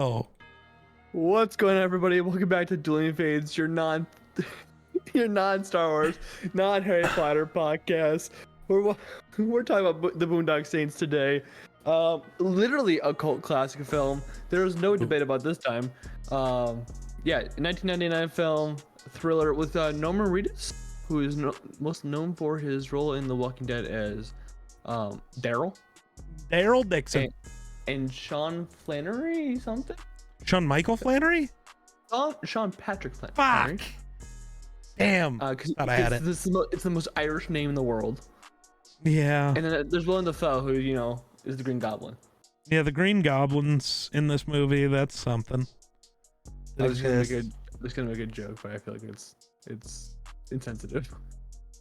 Oh, What's going on, everybody? Welcome back to Dueling Fates, your your non-Star Wars, non-Harry Potter podcast. We're talking about the Boondock Saints today. Literally a cult classic film. There was no debate about this time. Yeah, 1999 film, thriller with Norman Reedus, who is most known for his role in The Walking Dead as Daryl. Daryl Dixon. And Sean Flannery something? Sean Michael Flannery? Sean Patrick Flannery. Fuck. Damn. Thought I had it. It's the most Irish name in the world. Yeah. And then there's Willem Dafoe, who, you know, is the Green Goblin. Yeah, the Green Goblins in this movie, that's something. I was gonna make a joke, but I feel like it's insensitive.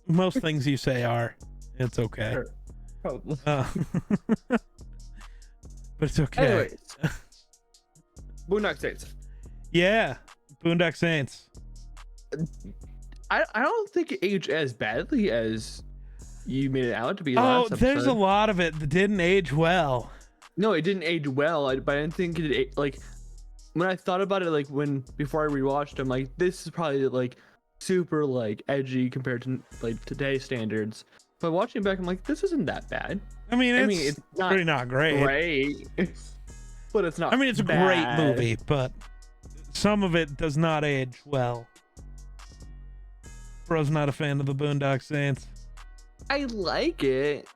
Most things you say are. It's okay. Sure. Probably. But it's okay. Anyways. Boondock Saints. Yeah. Boondock Saints. I don't think it aged as badly as you made it out to be. Oh, last there's episode. a lot of it that didn't age well. No, it didn't age well, but I didn't think it like when I thought about it, like before I rewatched, I'm like, this is probably like super like edgy compared to like today's standards. But watching it back, I'm like, this isn't that bad. I mean, it's pretty not great. But it's not. I mean, it's bad. a great movie, but some of it does not age well. Bro's not a fan of the Boondock Saints. I like it,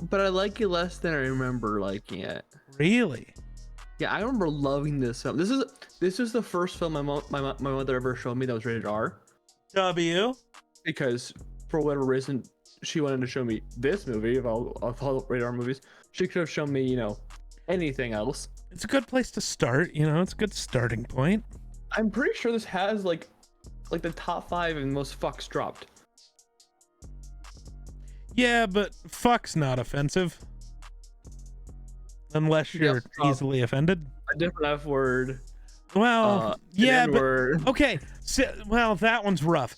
but I like it less than I remember liking it. Really? Yeah, I remember loving this film. This is the first film my mother ever showed me that was rated R. W. Because for whatever reason she wanted to show me this movie of all rated R movies. She could have shown me, you know, anything else. It's a good place to start, you know. It's a good starting point. I'm pretty sure this has like the top 5 and most fucks dropped. Yeah, but fuck's not offensive. Unless you're easily offended. A different F word. Well, yeah, but N-word. okay. So, well, that one's rough.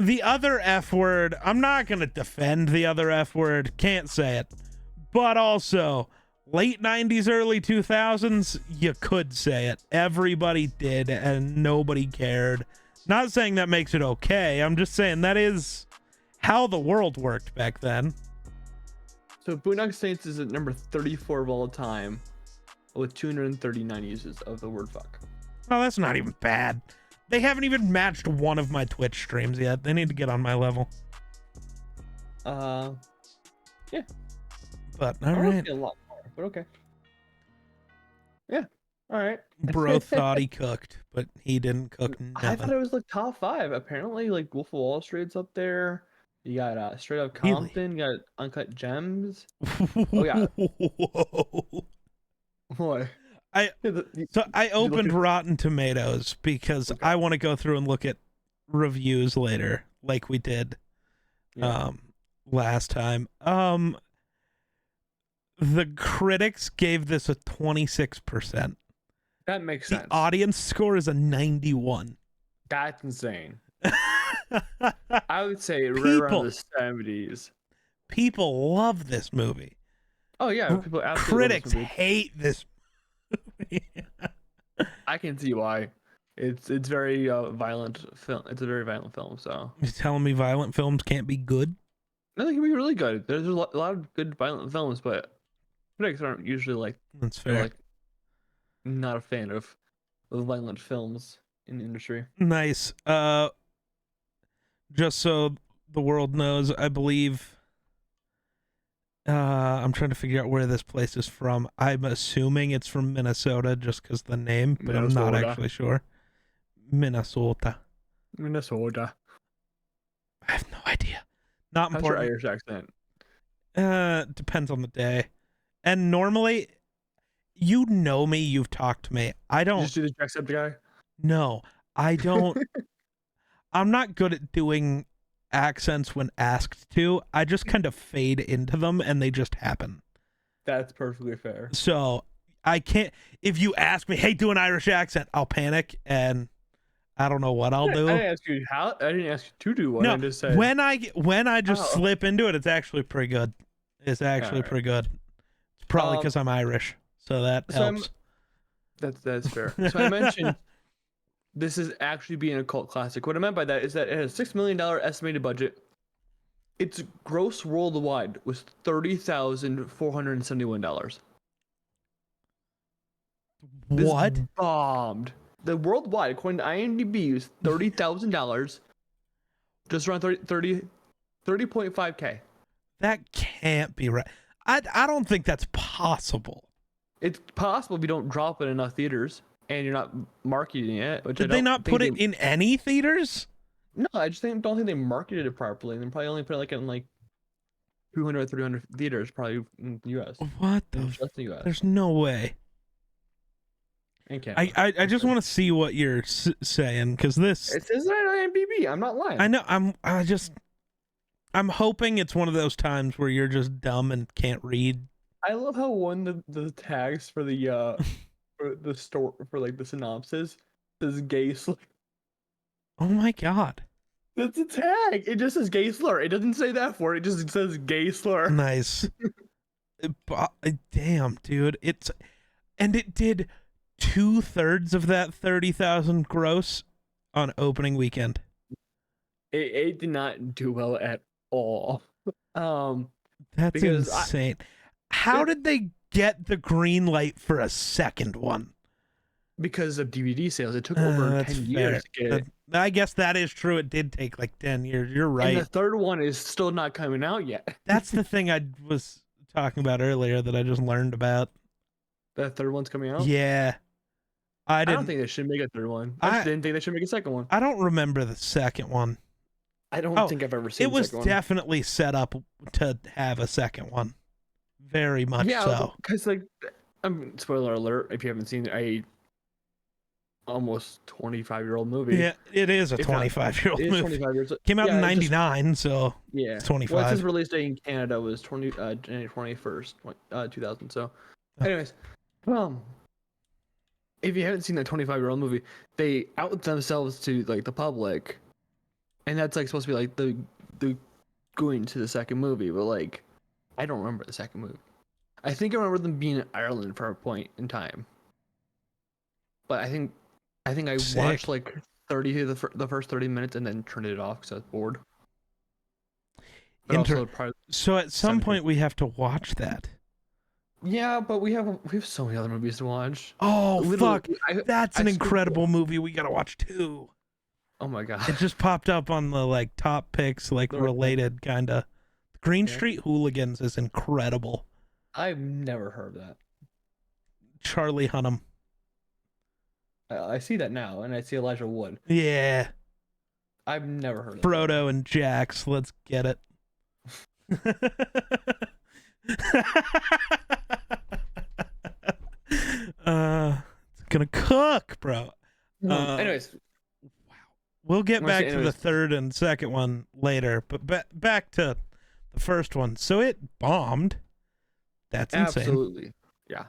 The other F word, I'm not going to defend the other F word. Can't say it. But also, late 90s, early 2000s, you could say it. Everybody did, and nobody cared. Not saying that makes it okay. I'm just saying that is how the world worked back then. So Boondock Saints is at number 34 of all time with 239 uses of the word fuck. Oh, that's not even bad. They haven't even matched one of my Twitch streams yet. They need to get on my level. Yeah. But all right. A lot more, but okay. Yeah. All right. Bro thought he cooked, but he didn't cook nothing. I thought it was like top 5. Apparently, like Wolf of Wall Street's up there. You got Straight Up Compton. You got Uncut Gems. Oh yeah. Whoa. What? I opened Rotten Tomatoes because I want to go through and look at reviews later, like we did last time. The critics gave this a 26%. That makes sense. The audience score is a 91. That's insane. I would say right around the 70s. People love this movie. Oh yeah, people absolutely critics hate this movie. I can see why. It's very violent film. It's a very violent film. So you're telling me violent films can't be good? No, they can be really good. There's a lot of good violent films, but critics aren't usually like. That's fair. Like, not a fan of violent films in the industry. Nice. Just so the world knows, I believe. I'm trying to figure out where this place is from. I'm assuming it's from Minnesota just because the name, but I'm not actually sure. Minnesota. Minnesota. I have no idea. Not How's important. your Irish accent? Depends on the day. And normally, you know me, you've talked to me. I don't. You just do the Jacksepticeye guy? No, I don't. I'm not good at doing accents when asked to. I just kind of fade into them and they just happen. That's perfectly fair. So I can't, if you ask me, hey, do an Irish accent, I'll panic and I don't know what I'll do. I didn't ask you how. I didn't ask you to do one. No, I just said when I just slip into it, it's actually pretty good. It's actually pretty good. It's probably because I'm Irish, so that helps. That's fair. So I mentioned this is actually being a cult classic. What I meant by that is that it has $6 million estimated budget. Its gross worldwide was $30,471. This What? bombed. The worldwide, according to IMDb, was $30,000. Just around 30.5K. That can't be right. I don't think that's possible. It's possible if you don't drop it in enough theaters and you're not marketing it. Which Did they not put it in any theaters? No, I just don't think they marketed it properly. They probably only put it like in like 200, 300 theaters, probably in the U.S. What the? Just the U.S. There's no way. And Canada. I just want to see what you're saying, because this. It says that on IMDb. I'm not lying. I know. I'm hoping it's one of those times where you're just dumb and can't read. I love how one the tags for the for the store for like the synopsis says gay slur. Oh my god. That's a tag. It just says gay slur. It doesn't say that for it. It just says gay slur. Nice. Damn, dude. It did 2/3 of that 30,000 gross on opening weekend. It did not do well at all. That's insane. How did they get the green light for a second one? Because of DVD sales, it took over 10 years to get it. I guess that is true. It did take like 10 years. You're right. And the third one is still not coming out yet. That's the thing I was talking about earlier that I just learned about. The third one's coming out? Yeah. I don't think they should make a third one. I just didn't think they should make a second one. I don't remember the second one. I don't think I've ever seen it. It was definitely set up to have a second one. Very much so. Because like, spoiler alert, if you haven't seen a almost 25-year-old movie. Yeah, it is a 25-year-old movie. 25 years. Came out in 99, so yeah, it's 25. Well, its release date in Canada was January 21st, 2000. So, anyways, if you haven't seen that 25-year-old movie, they out themselves to like the public, and that's like supposed to be like the going to the second movie, but like I don't remember the second movie. I think I remember them being in Ireland for a point in time, but I think I watched like 30 of the first 30 minutes and then turned it off because I was bored. So at some point we have to watch that. Yeah, but we have so many other movies to watch. Oh, fuck. That's an incredible movie we gotta watch too. Oh my god. It just popped up on the like top picks, like related kinda. Green Street Hooligans is incredible. I've never heard of that. Charlie Hunnam. I see that now, and I see Elijah Wood. Yeah. I've never heard of Frodo and Jax, let's get it. It's gonna cook, bro. Anyways, wow. We'll get back to the third and second one later, but back to the first one. So it bombed. That's insane. Absolutely, yeah.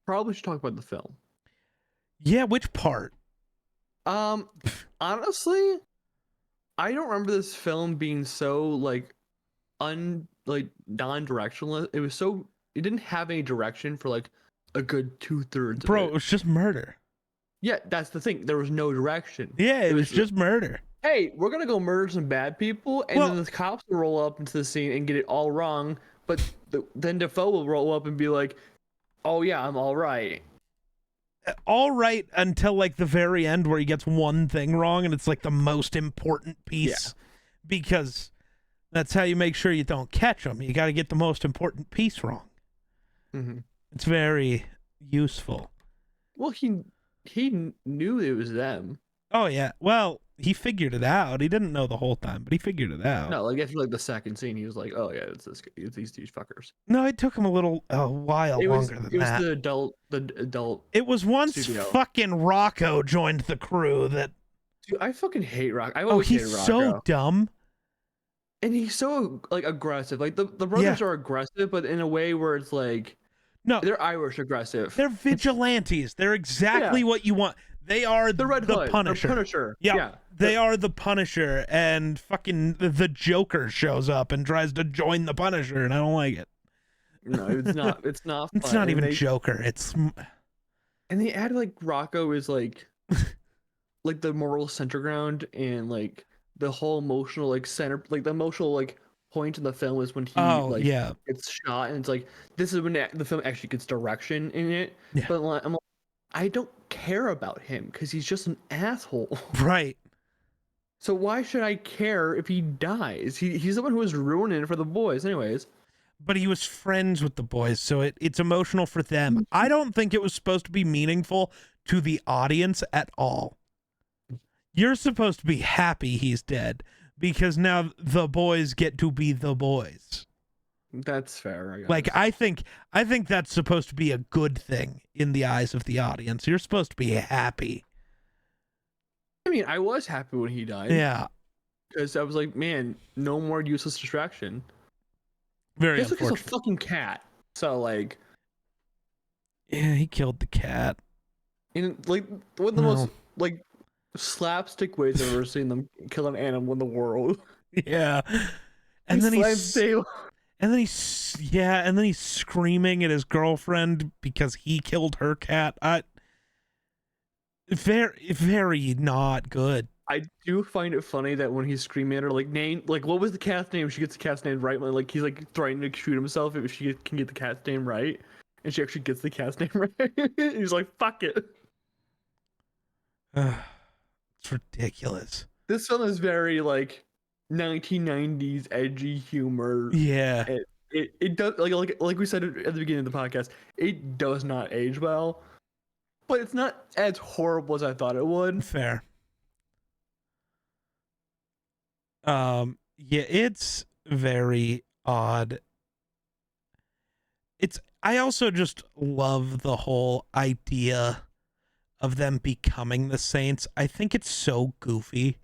Probably should talk about the film. Yeah, which part? Honestly, I don't remember this film being so like non-directional. It didn't have any direction for like a good 2/3. Bro, it was just murder. Yeah, that's the thing. There was no direction. Yeah, it was just murder. Hey, we're gonna go murder some bad people, and then the cops will roll up into the scene and get it all wrong. But then Defoe will roll up and be like, "Oh yeah, I'm all right." All right until like the very end where he gets one thing wrong, and it's like the most important piece, because that's how you make sure you don't catch them. You got to get the most important piece wrong. Mm-hmm. It's very useful. Well, he knew it was them. Oh yeah. Well, he figured it out. He didn't know the whole time, but he figured it out. No, like after like the second scene, he was like, "Oh yeah, it's these fuckers." No, it took him a while longer than that. It was the adult. It was once studio. Fucking Rocco joined the crew that. Dude, I fucking hate Rocco. I always hated Rocco. He's so dumb. And he's so like aggressive. Like the brothers are aggressive, but in a way where it's like, no, they're Irish aggressive. They're vigilantes. They're exactly what you want. They are The Red Hood, Punisher. the Punisher. Yeah, Yeah. they are the Punisher, and fucking the Joker shows up and tries to join the Punisher, and I don't like it. No, it's not. It's not. Fun. It's not And even Joker. It's they add like Rocco is like the moral center ground, and like the whole emotional like center, like the emotional like point in the film is when he yeah, gets shot, and it's like this is when the film actually gets direction in it. Yeah. But like, I don't care about him because he's just an asshole. right. So why should I care if he dies? He's the one who was ruining it for the boys, anyways. But he was friends with the boys, so it's emotional for them. I don't think it was supposed to be meaningful to the audience at all. You're supposed to be happy he's dead because now the boys get to be the boys. That's fair. I guess. Like I think that's supposed to be a good thing in the eyes of the audience. You're supposed to be happy. I mean, I was happy when he died. Yeah. Because I was like, man, no more useless distraction. Very He's like a unfortunate. fucking cat. So like, Yeah, he killed the cat. in like one of the most like slapstick ways I've ever seen them kill an animal in the world. Yeah. And then he's Dale. and then he's screaming at his girlfriend because he killed her cat. Very not good. I do find it funny that when he's screaming at her, like name, like what was the cat's name? She gets the cat's name right. When like he's like threatening to shoot himself if she can get the cat's name right, and she actually gets the cat's name right. He's like, "Fuck it." It's ridiculous. This film is very like 1990s edgy humor. Yeah. It does like we said at the beginning of the podcast. It does not age well, but it's not as horrible as I thought it would. Fair. Yeah, it's very odd. I also just love the whole idea of them becoming the Saints. I think it's so goofy.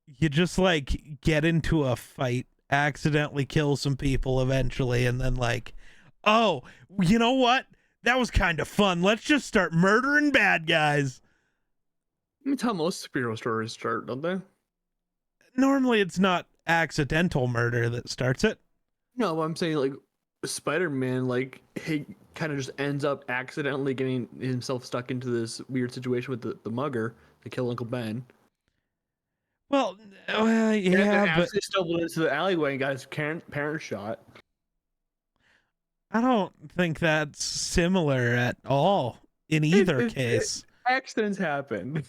You just like get into a fight, accidentally kill some people eventually, and then like, oh, you know what? That was kind of fun. Let's just start murdering bad guys. That's how most superhero stories start, don't they? Normally it's not accidental murder that starts it. No, I'm saying like Spider-Man, like he kind of just ends up accidentally getting himself stuck into this weird situation with the mugger to kill Uncle Ben. Well, And yeah, but he stumbled into the alleyway and got his parents shot. I don't think that's similar at all in either case. Accidents happen.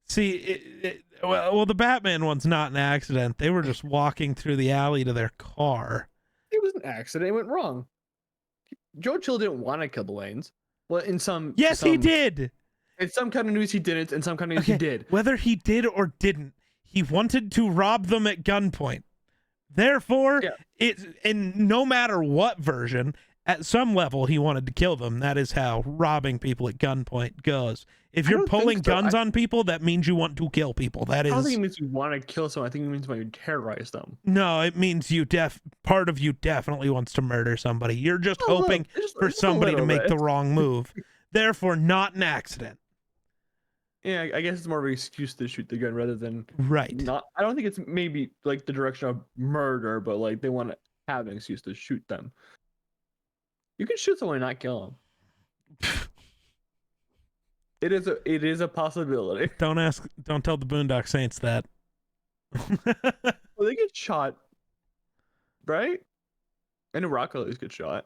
See, well, the Batman one's not an accident. They were just walking through the alley to their car. It was an accident. It went wrong. Joe Chill didn't want to kill the Waynes. Well, He did. In some kind of news, he didn't. In some kind of news, he did. Whether he did or didn't, he wanted to rob them at gunpoint. Therefore, no matter what version, at some level, he wanted to kill them. That is how robbing people at gunpoint goes. If you're pulling guns on people, that means you want to kill people. That is. I don't think it means you want to kill someone. I think it means you want to terrorize them. No, it means part of you definitely wants to murder somebody. You're just hoping for somebody to make the wrong move. Therefore, not an accident. Yeah, I guess it's more of an excuse to shoot the gun rather than right. Not. I don't think it's maybe like the direction of murder, but like they want to have an excuse to shoot them. You can shoot someone and not kill them. It is a possibility. Don't tell the Boondock Saints that. Well, they get shot, right? I know Rocco always gets shot.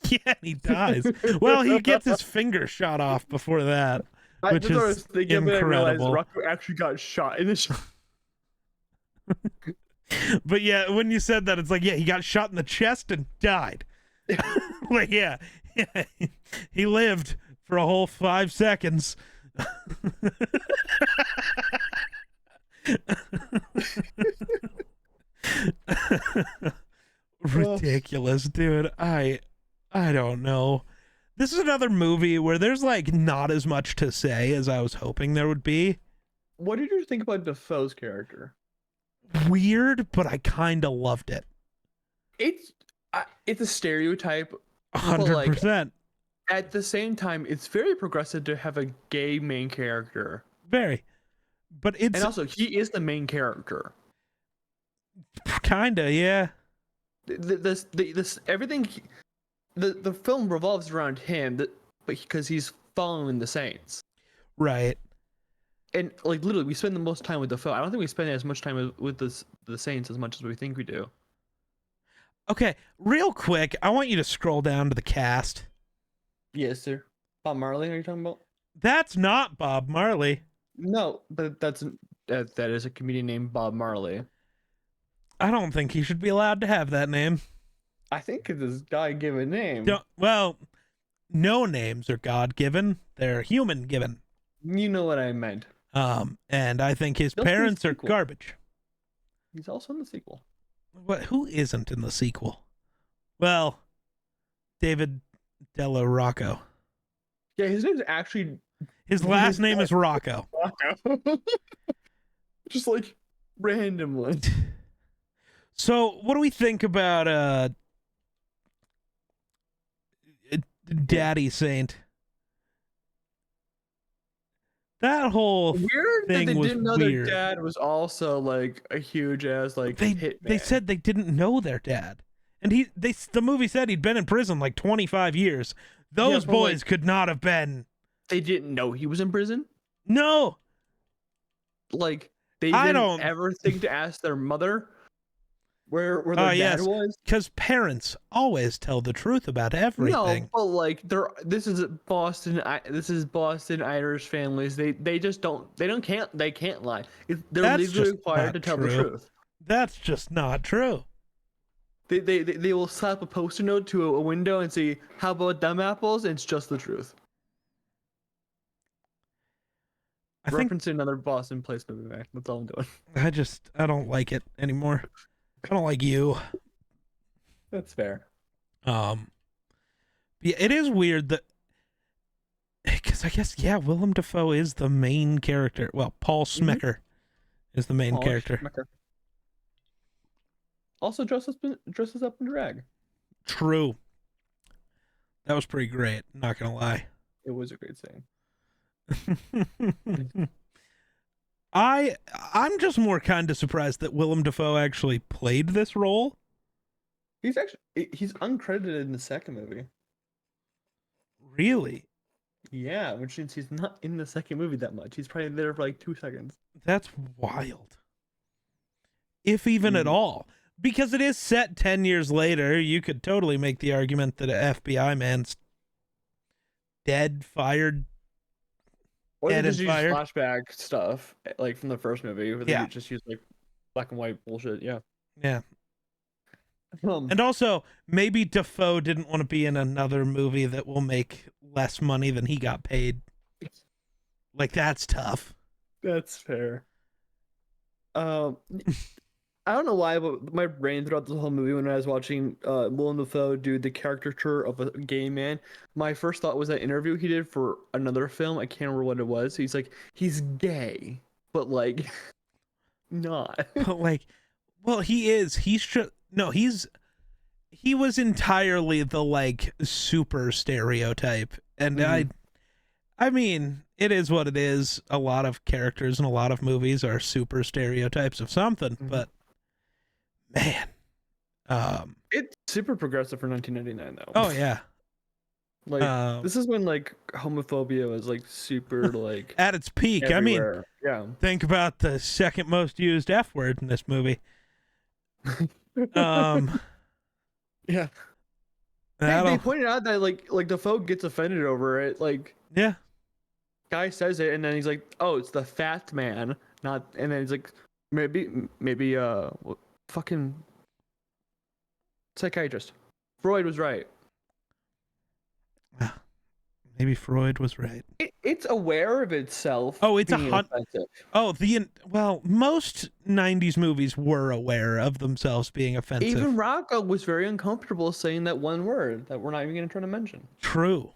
Yeah, he dies. Well, he gets his finger shot off before that, which is incredible. Rocco actually got shot in the shot. But yeah, when you said that, it's like, yeah, he got shot in the chest and died. Like, yeah, he lived for a whole 5 seconds. Ridiculous, dude. I don't know. This is another movie where there's like not as much to say as I was hoping there would be. What did you think about Defoe's character? Weird, but I kind of loved it. It's a stereotype. 100%. at the same time, it's very progressive to have a gay main character. Very. But it's And also, he is the main character. kinda, yeah. This everything, the film revolves around him, but because he's following the Saints. Right. And like literally, we spend the most time with the film. I don't think we spend as much time with the Saints as much as we think we do. Okay, real quick, I want you to scroll down to the cast. Yes, sir. Bob Marley, are you talking about? That's not Bob Marley. No, but that is a comedian named Bob Marley. I don't think he should be allowed to have that name. I think it's his God-given name. Well, no names are God-given. They're human-given. You know what I meant. And I think his They'll see parents the are sequel. garbage. He's also in the sequel. What? Who isn't in the sequel? Well, David Della Rocco. Yeah, his name's actually His last name is Rocco. Rocco. Just like randomly. So, what do we think about Daddy Saint? That whole Weird thing that they was didn't know weird. their dad was also like a huge ass like hitman. They said they didn't know their dad, and the movie said he'd been in prison like 25 years. Those but, boys like, could not have been. they didn't know he was in prison. No, Like they I didn't don't- ever think to ask their mother where their dad yes, was. because parents always tell the truth about everything. No, but like this is Boston Irish families. They just don't they can't lie. They're That's legally just required not to tell the true. truth. That's just not true. They will slap a post-it note to a window and say, "How about them apples?" And it's just the truth. I think Referencing another Boston Place movie, man. That's all I'm doing. I don't like it anymore. I don't like you. That's fair. Yeah, it is weird that because I guess Willem Dafoe is the main character. Well, Paul Smecker is the main Paul character. Schmecker. Also dresses up in drag. True. That was pretty great. Not gonna lie. It was a great scene. I'm just more kind of surprised that Willem Dafoe actually played this role. He's uncredited in the second movie. Really? Yeah, which means he's not in the second movie that much. He's probably there for like 2 seconds. That's wild. If even at all. Because it is set 10 years later, you could totally make the argument that an FBI man's dead, fired. Or they Dead just and use fired. flashback stuff, like from the first movie, where they Yeah. just use like black and white bullshit. Yeah. Yeah. And also, maybe Dafoe didn't want to be in another movie that will make less money than he got paid. Like, that's tough. That's fair. I don't know why, but my brain throughout the whole movie when I was watching Willem Dafoe do the caricature of a gay man, my first thought was that interview he did for another film. I can't remember what it was. He's like, he's gay, but like, not. But, like, well, he is. He was entirely the, like, super stereotype. And I mean, it is what it is. A lot of characters in a lot of movies are super stereotypes of something, but man. It's super progressive for 1999 though. Oh yeah. Like this is when like homophobia was like super like at its peak. everywhere. I mean, think about the second most used F word in this movie. Yeah. They pointed out that like Dafoe gets offended over it. Like yeah. Guy says it and then he's like, "Oh, it's the fat man," not. And then he's like, "Maybe fucking psychiatrist. Freud was right." Maybe Freud was right. It's aware of itself. Oh, it's being offensive. Oh, well, most 90s movies were aware of themselves being offensive. Even Rocco was very uncomfortable saying that one word that we're not even going to try to mention. True.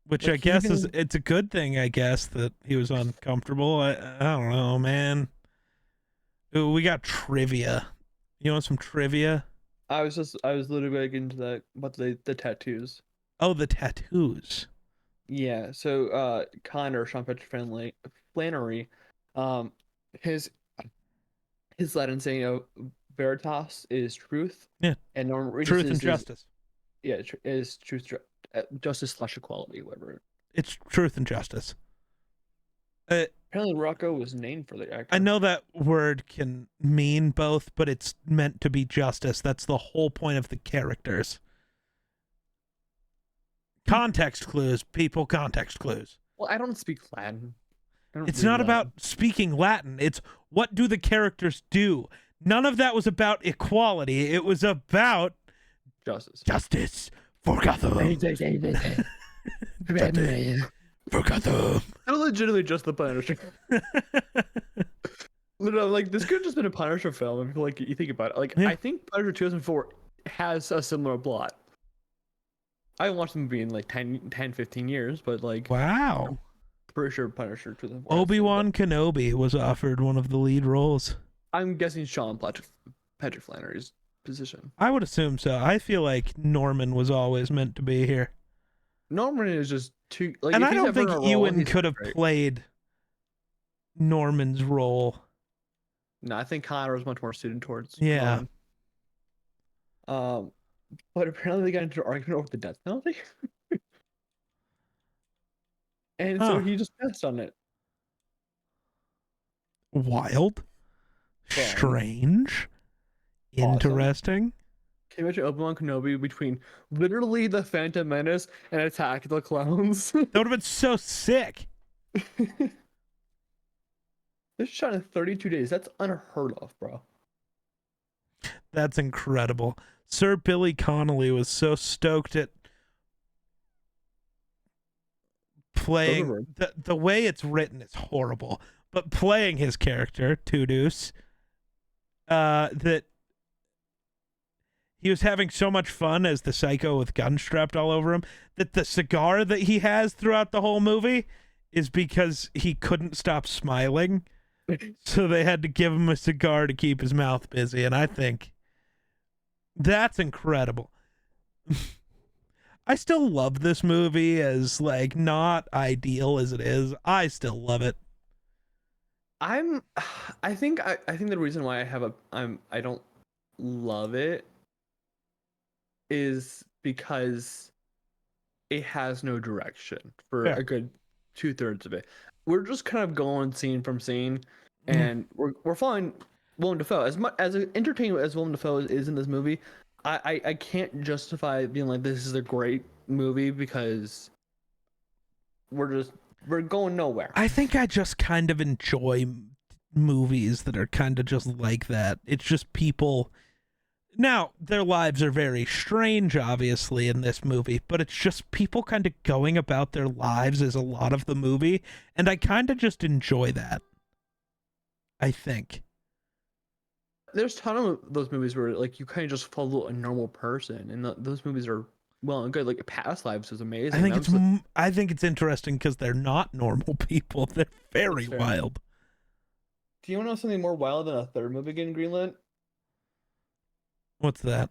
Which Like, I guess it's a good thing, I guess, that he was uncomfortable. I don't know, man. Ooh, we got trivia. You want some trivia? I was literally getting into that about the tattoos. Oh, the tattoos. Yeah. So Connor, Sean Patrick Flannery, um, his Latin saying veritas is truth, Yeah, and Norman truth and Reedus is justice. yeah is truth, justice slash equality, whatever. It's truth and justice. Apparently, Rocco was named for the I actor. know that word can mean both, but it's meant to be justice. That's the whole point of the characters. Context clues, people, context clues. Well, I don't speak Latin. I don't It's read not Latin. about speaking Latin. It's what do the characters do? None of that was about equality. It was about Justice. justice for Gotham. Justice for Gotham. They're legitimately just the Punisher. Literally, like this could have just been a Punisher film. If like you think about it, like Yeah. I think Punisher 2004 has a similar plot. I haven't watched the movie in like 10, 15 years, but like Wow. pretty sure Punisher 2004. has the same Obi-Wan Kenobi was offered one of the lead roles. plot. I'm guessing Sean Patrick Flannery's position. I would assume so. I feel like Norman was always meant to be here. Norman is just too like. And if I he's don't ever think in a role, Ewan he's could have great. played Norman's role. No, I think Connor was much more suited towards Yeah. Ron. But apparently they got into an argument over the death penalty, and so Huh. he just passed on it. Wild. Fun. Strange. Awesome. Interesting. Can you imagine Obi-Wan Kenobi between literally the Phantom Menace and Attack of the Clones? That would have been so sick. This shot in 32 days. That's unheard of, bro. That's incredible. Sir Billy Connolly was so stoked at playing the way it's written is horrible, but playing his character, Tudus, that he was having so much fun as the psycho with guns strapped all over him that the cigar that he has throughout the whole movie is because he couldn't stop smiling. So they had to give him a cigar to keep his mouth busy, and I think that's incredible. I still love this movie as like not ideal as it is. I still love it. I think the reason why I don't love it is because it has no direction for a good 2/3 of it. We're just kind of going scene from scene, and we're following Willem Dafoe. As much as entertaining as Willem Dafoe is in this movie, I can't justify being like this is a great movie because we're going nowhere. I think I just kind of enjoy movies that are kind of just like that. It's just people. Now, their lives are very strange, obviously, in this movie, but it's just people kind of going about their lives as a lot of the movie, and I kind of just enjoy that. I think. There's a ton of those movies where like you kind of just follow a normal person, and those movies are well and good. Like Past Lives was amazing. I think it's interesting because they're not normal people. They're very wild. Do you want to know something more wild than a third movie getting greenlit? What's that?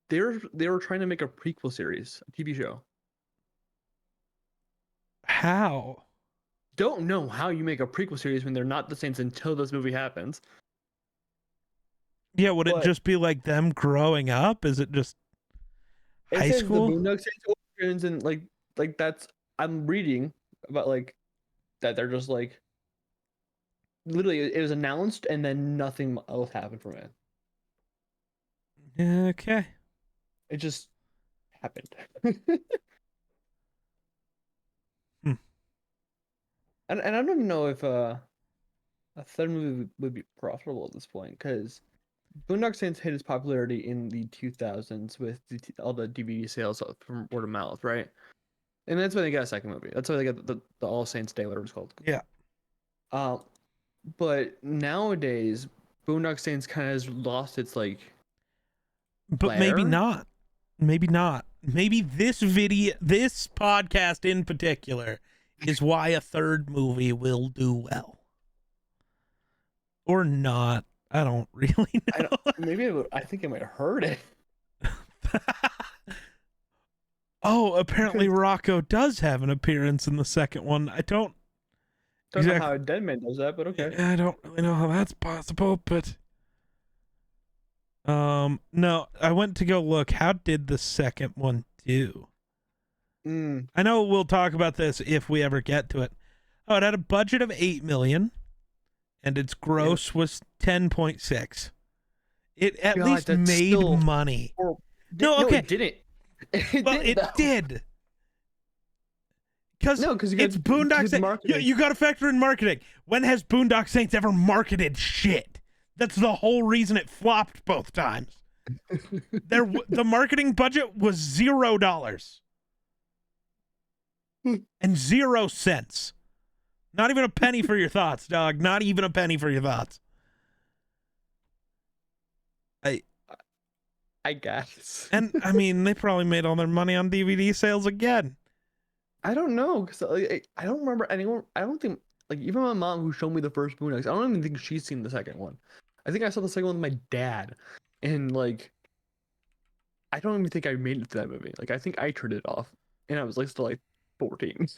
They were trying to make a prequel series, a TV show. How? Don't know how you make a prequel series when they're not the Saints until this movie happens. Yeah, would it just be like them growing up? Is it just high school? The Boondocks origins and like that's I'm reading about like that they're just like literally it was announced and then nothing else happened from it. Okay. It just happened. And I don't even know if a third movie would be profitable at this point because Boondock Saints hit its popularity in the 2000s with all the DVD sales from word of mouth, right? And that's why they got a second movie. That's why they got the All Saints Day, whatever it's called. Yeah. But nowadays, Boondock Saints kind of has lost its like. But maybe not. Maybe not. Maybe this podcast in particular, is why a third movie will do well. Or not. I don't really know. I think it might hurt it. Oh, apparently Because- Rocco does have an appearance in the second one. I don't Don't know exactly. how a dead man does that, but okay. I don't really know how that's possible, but no, I went to go look. How did the second one do? Mm. I know we'll talk about this if we ever get to it. Oh, it had a budget of 8 million and its gross was 10.6. It at God, least that's made still money. horrible. No, okay. it didn't. It Well, didn't, it though. did. Because No, because it's Boondocks Saints. You got to factor in marketing. When has Boondock Saints ever marketed shit? That's the whole reason it flopped both times. The marketing budget was $0 and 0 cents. Not even a penny for your thoughts, dog. Not even a penny for your thoughts. I guess. And I mean, they probably made all their money on DVD sales again. I don't know, because I don't remember anyone. I don't think, like, even my mom who showed me the first Boondocks, I don't even think she's seen the second one. I think I saw the second one with my dad, and like, I don't even think I made it to that movie. Like, I think I turned it off, and I was like still like 14.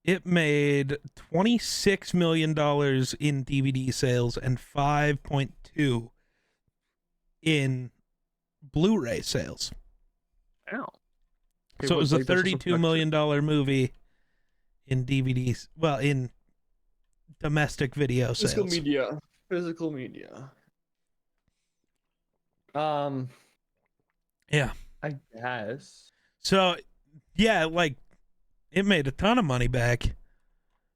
It made $26 million in DVD sales and 5.2 in Blu-ray sales. Ow. So it was a $32 million movie in DVDs. Well, in domestic video sales. Physical media. Physical media. Yeah. I guess. So, yeah, like, it made a ton of money back.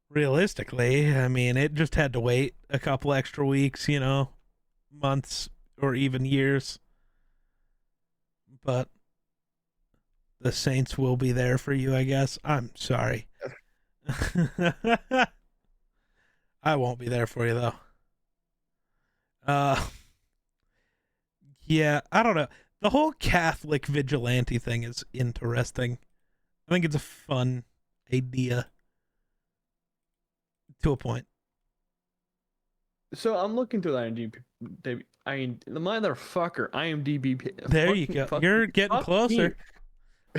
Realistically, I mean, it just had to wait a couple extra weeks, months or even years. But the Saints will be there for you, I guess. I'm sorry. I won't be there for you, though. Yeah, I don't know. The whole Catholic vigilante thing is interesting. I think it's a fun idea to a point. So I'm looking through the IMDb. The motherfucker IMDb. There you go. You're getting closer.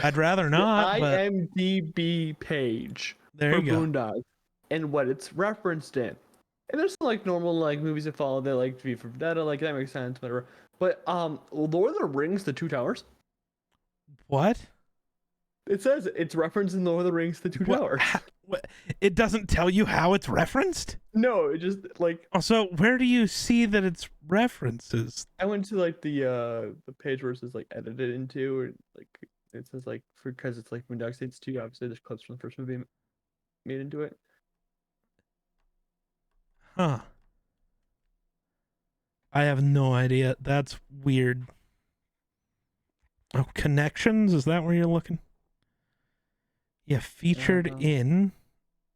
I'd rather not. The but IMDb page there for you go. Boondocks and what it's referenced in. And there's some like normal like movies that follow that like V for Vendetta, like that makes sense, whatever. But Lord of the Rings, The Two Towers. What? It says it's referenced in Lord of the Rings, The Two Towers. What? It doesn't tell you how it's referenced? No, it just like. Also, where do you see that it's references? I went to like the page where it says like edited into, or like it says like because it's like Boondocks Saints 2. Obviously, there's clips from the first movie made into it. Huh. I have no idea. That's weird. Oh, connections? Is that where you're looking? Yeah, featured in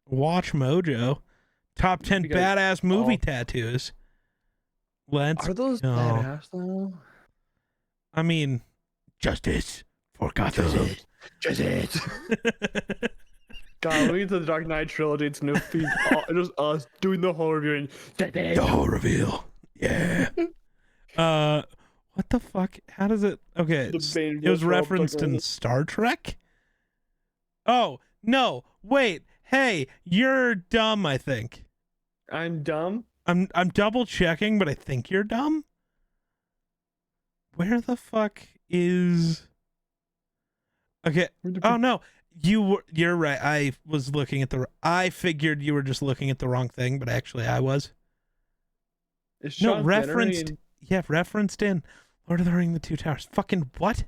Watch Mojo. Top 10 badass movie tattoos. Let's Are those go. badass though? I mean, justice for Gotham. Justice. God, we get to the Dark Knight trilogy. It's no feed. Just us doing the whole review. The whole reveal. Yeah. What the fuck? How does it? Okay, it was referenced in Star Trek. Oh no! Wait. Hey, you're dumb. I think. I'm dumb. I'm double checking, but I think you're dumb. Where the fuck is? Okay. Oh no. You're right. I was looking at I figured you were just looking at the wrong thing, but actually I was. No, referenced. Yeah, referenced in Lord of the Rings: The Two Towers. Fucking what?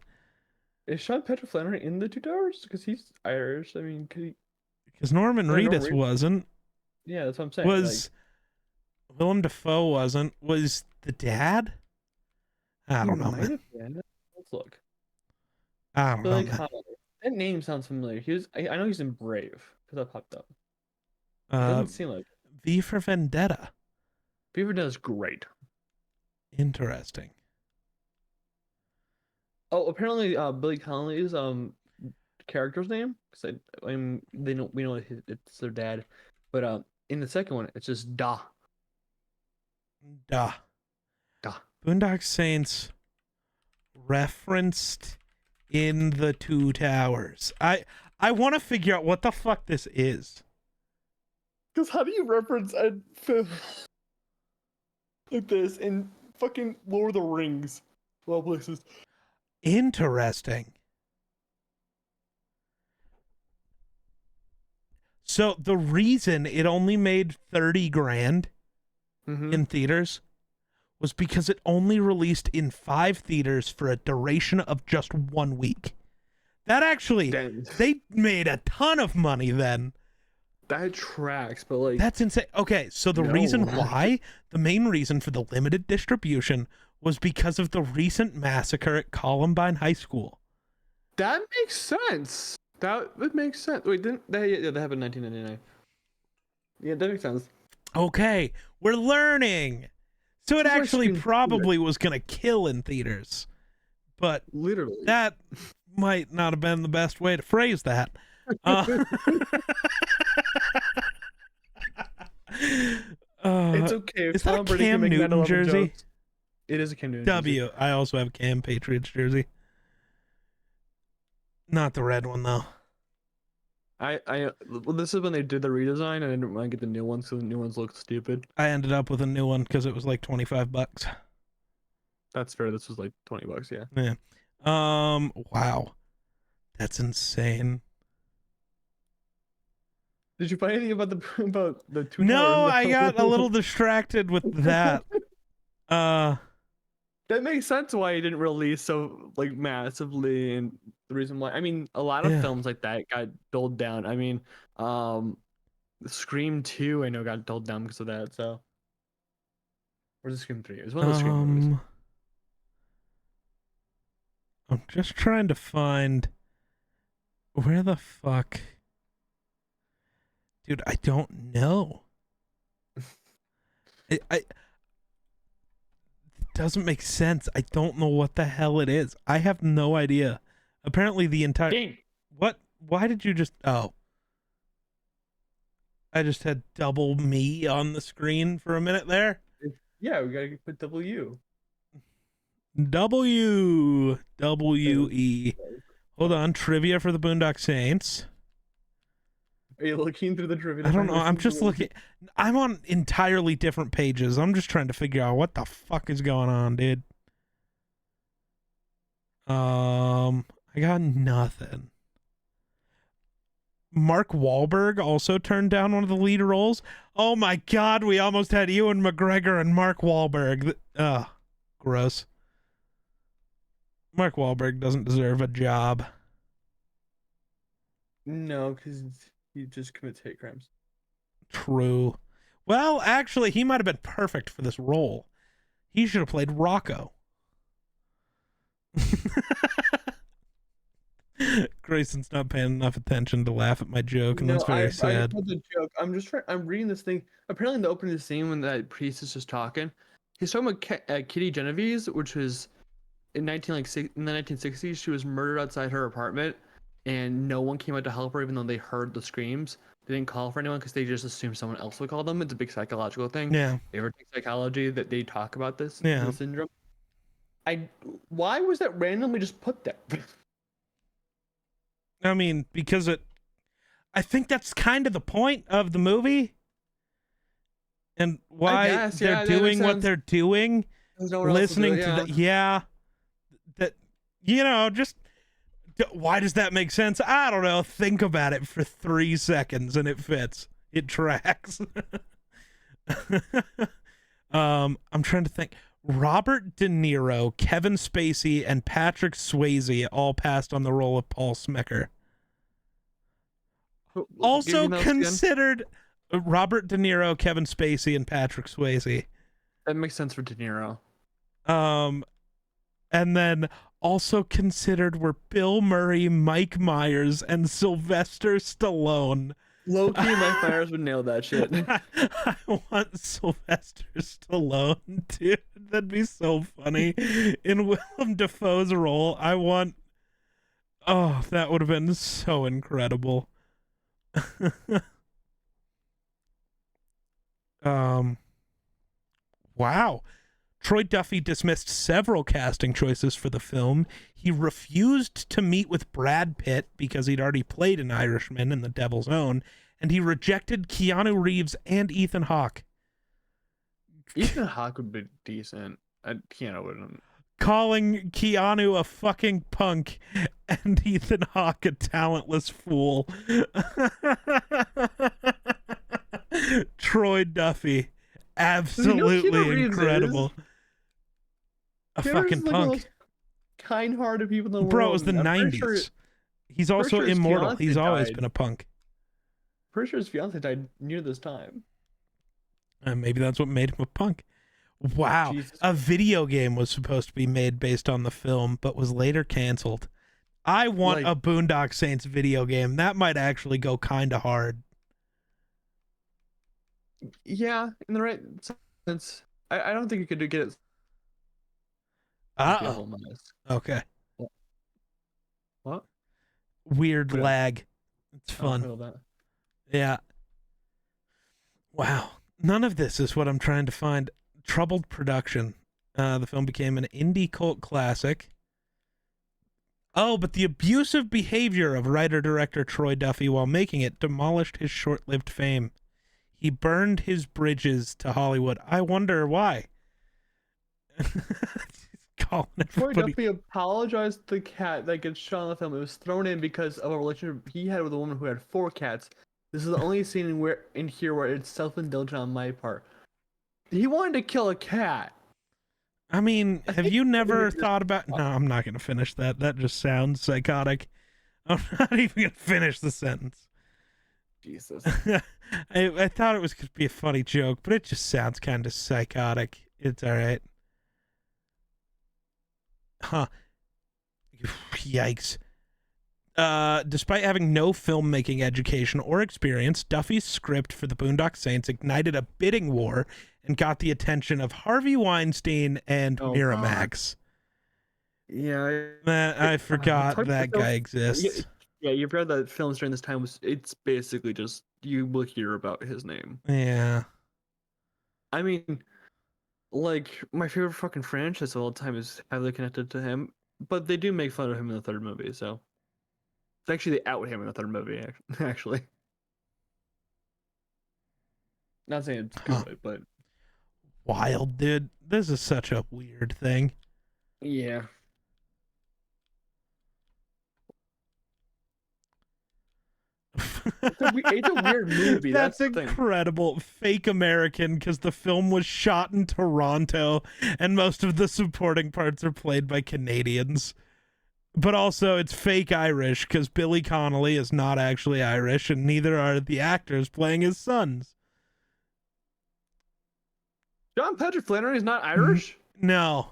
Is Sean Patrick Flannery in The Two Towers? Because he's Irish. I mean, because Norman Reedus wasn't. Yeah, that's what I'm saying. Was Willem Dafoe wasn't? Was the dad? I don't know, man. Let's look. I don't know. Like, that name sounds familiar. I know he's in Brave because that popped up. Doesn't seem like V for Vendetta. V for Vendetta is great. Interesting. Oh, apparently, Billy Connolly's character's name, because we know it's their dad, but in the second one it's just Da. Boondock Saints referenced in the Two Towers. I want to figure out what the fuck this is. Because how do you reference a film like this in fucking Lord of the Rings? Well, places. Interesting. So the reason it only made 30 grand in theaters was because it only released in 5 theaters for a duration of just 1 week. That actually, they made a ton of money then. That tracks, but like... That's insane. Okay, so the reason why, the main reason for the limited distribution was because of the recent massacre at Columbine High School. That makes sense. That would make sense. Wait, didn't they? Yeah, they happened in 1999. Yeah, that makes sense. Okay, we're learning. So it actually probably was going to kill in theaters. But literally, that might not have been the best way to phrase that. It's okay. Is that a Cam Newton jersey? It is a Cam Newton jersey. I also have a Cam Patriots jersey. Not the red one, though. Well, this is when they did the redesign, and I didn't want to get the new ones, so the new ones look stupid. I ended up with a new one because it was like $25. That's fair. This was like $20, yeah. Yeah. Wow. That's insane. Did you find anything about the two? No, I got a little distracted with that. That makes sense why it didn't release so like massively, and the reason why. I mean, a lot of films like that got dulled down. I mean, Scream 2 I know got dulled down because of that. So, where's the Scream 3? It was one of the Scream movies. I'm just trying to find where the fuck. Dude, I don't know. It doesn't make sense. I don't know what the hell it is. I have no idea. Apparently the entire... Dang. What? Why did you just... Oh. I just had double me on the screen for a minute there. Yeah, we gotta put W. W-E. Hold on. Trivia for the Boondock Saints. Are you looking through the trivia? I don't know. I'm just looking. I'm on entirely different pages. I'm just trying to figure out what the fuck is going on, dude. I got nothing. Mark Wahlberg also turned down one of the lead roles. Oh my God, we almost had Ewan McGregor and Mark Wahlberg. Ugh, gross. Mark Wahlberg doesn't deserve a job. No, because he just commits hate crimes. True. Well, actually, he might have been perfect for this role. He should have played Rocco. Grayson's not paying enough attention to laugh at my joke, and that's very sad. I the joke. I'm reading this thing. Apparently, in the opening scene when that priest is just talking, he's talking about Kitty Genovese, which was in the 1960s. She was murdered outside her apartment, and no one came out to help her, even though they heard the screams. They didn't call for anyone because they just assumed someone else would call them. It's a big psychological thing. Yeah. They ever take psychology that they talk about this, Yeah. this syndrome. Why was that randomly just put there? I mean, because I think that's kind of the point of the movie, and why they're doing what they're doing. Listening to that, just why does that make sense? I don't know. Think about it for 3 seconds, and it fits. It tracks. I'm trying to think. Robert De Niro, Kevin Spacey, and Patrick Swayze all passed on the role of Paul Smecker. Also considered Robert De Niro, Kevin Spacey, and Patrick Swayze. That makes sense for De Niro. And then also considered were Bill Murray, Mike Myers, and Sylvester Stallone. Low-key, Mike Myers would nail that shit. I want Sylvester Stallone, dude. That'd be so funny. In Willem Dafoe's role, that would have been so incredible. Wow. Troy Duffy dismissed several casting choices for the film. He refused to meet with Brad Pitt because he'd already played an Irishman in The Devil's Own, and he rejected Keanu Reeves and Ethan Hawke. Ethan Hawke would be decent. Keanu wouldn't. Calling Keanu a fucking punk and Ethan Hawke a talentless fool. Troy Duffy. Absolutely incredible. A fucking punk. Kind-hearted people in the world. Bro, it was the 90s. Sure, he's also immortal. He's always died. been a punk. Pretty sure his fiance died near this time. Maybe that's what made him a punk. Wow. Jesus. A video game was supposed to be made based on the film, but was later canceled. I want a Boondock Saints video game. That might actually go kind of hard. Yeah, in the right sense. I don't think you could get it. Okay. What? Weird lag. It's fun. Yeah. Wow. None of this is what I'm trying to find. Troubled production. The film became an indie cult classic. Oh, but the abusive behavior of writer-director Troy Duffy while making it demolished his short-lived fame. He burned his bridges to Hollywood. I wonder why. Troy Duffy apologized to the cat that gets shot in the film. It was thrown in because of a relationship he had with a woman who had 4 cats. This is the only scene in here where it's self-indulgent on my part. He wanted to kill a cat. I mean, have you never thought about... No, I'm not going to finish that. That just sounds psychotic. I'm not even going to finish the sentence. Jesus. I thought it was going to be a funny joke, but it just sounds kind of psychotic. It's all right. Huh. Yikes. Despite having no filmmaking education or experience, Duffy's script for the Boondock Saints ignited a bidding war and got the attention of Harvey Weinstein and Miramax. Yeah. I forgot that guy exists. Yeah, you've read that films during this time it's basically just you will hear about his name. Yeah. I mean, like, my favorite fucking franchise of all time is heavily connected to him, but they do make fun of him in the 3rd movie, so actually they out him in the 3rd movie, actually. Not saying it's good, but wild, dude. This is such a weird thing. Yeah. It's a weird movie. That's incredible. Fake American, because the film was shot in Toronto and most of the supporting parts are played by Canadians. But also it's fake Irish because Billy Connolly is not actually Irish and neither are the actors playing his sons. John Patrick Flannery is not Irish? No.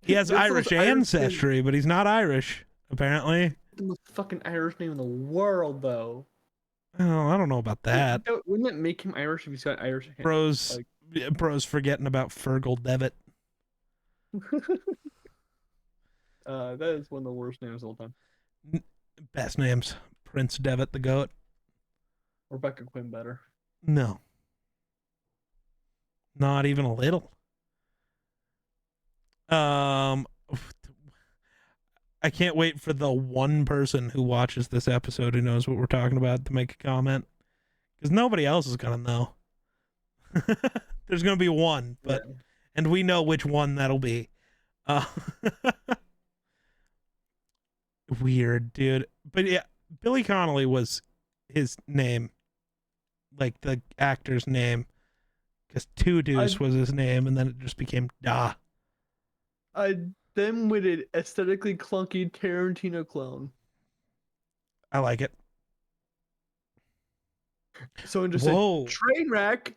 He has Irish ancestry, but he's not Irish, apparently. The most fucking Irish name in the world, though. Oh, I don't know about that. Wouldn't that make him Irish if he's got Irish? Bros forgetting about Fergal Devitt. That is one of the worst names of all time. Best names. Prince Devitt the Goat. Rebecca Quinn better. No. Not even a little. I can't wait for the one person who watches this episode who knows what we're talking about to make a comment. Because nobody else is going to know. There's going to be one, but and we know which one that'll be. Weird, dude. But yeah, Billy Connolly was his name. Like the actor's name. Because Two Deuce was his name, and then it just became Da. Dim-witted, aesthetically clunky Tarantino clone. I like it. So interesting. Whoa. Train wreck.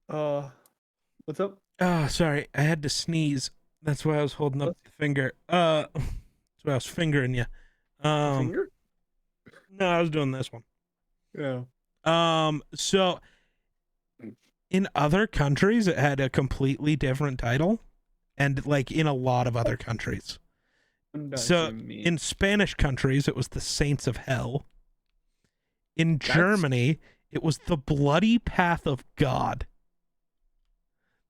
What's up? Oh, sorry. I had to sneeze. That's why I was holding up the finger. That's why I was fingering you. Finger? No, I was doing this one. Yeah. So in other countries, it had a completely different title, and like in a lot of other countries. So in Spanish countries, it was the Saints of Hell. In Germany, It was the bloody path of God.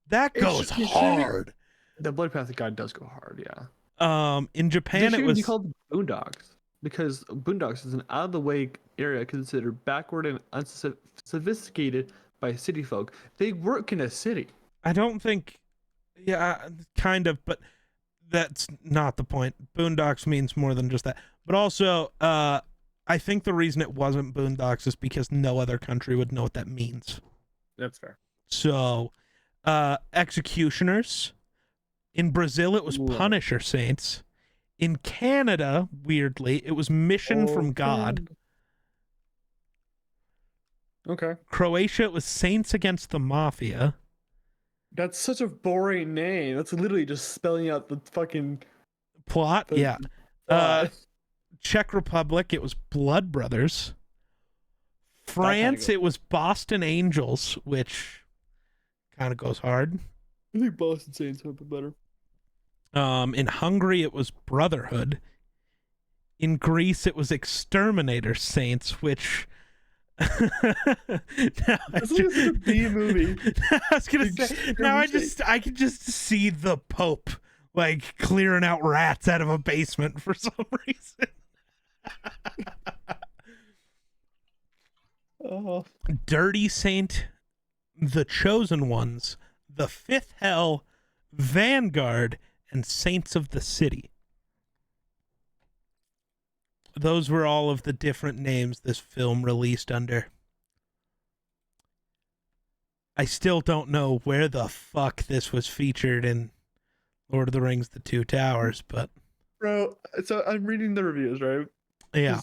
That goes It hard. The Blood Path of God does go hard, yeah. In Japan, They it shouldn't be was called Boondocks because Boondocks is an out of the way area considered backward and unsophisticated by city folk. They work in a city. I don't think, yeah, kind of, but that's not the point. Boondocks means more than just that. But also, I think the reason it wasn't Boondocks is because no other country would know what that means. That's fair. So, executioners. In Brazil, it was Right. Punisher Saints. In Canada, weirdly, it was Mission from God. Okay. Croatia, it was Saints Against the Mafia. That's such a boring name. That's literally just spelling out the fucking Plot, yeah. plot. Czech Republic, it was Blood Brothers. France, it was Boston Angels, which kind of goes hard. I think Boston Saints would be better. In Hungary, it was Brotherhood. In Greece, it was Exterminator Saints, which That's like a B movie. I was gonna say, now I can just see the Pope like clearing out rats out of a basement for some reason. Oh. Dirty Saint, The Chosen Ones, The Fifth Hell, Vanguard, and Saints of the City. Those were all of the different names this film released under. I still don't know where the fuck this was featured in Lord of the Rings: The Two Towers, but Bro, so I'm reading the reviews, right? yeah.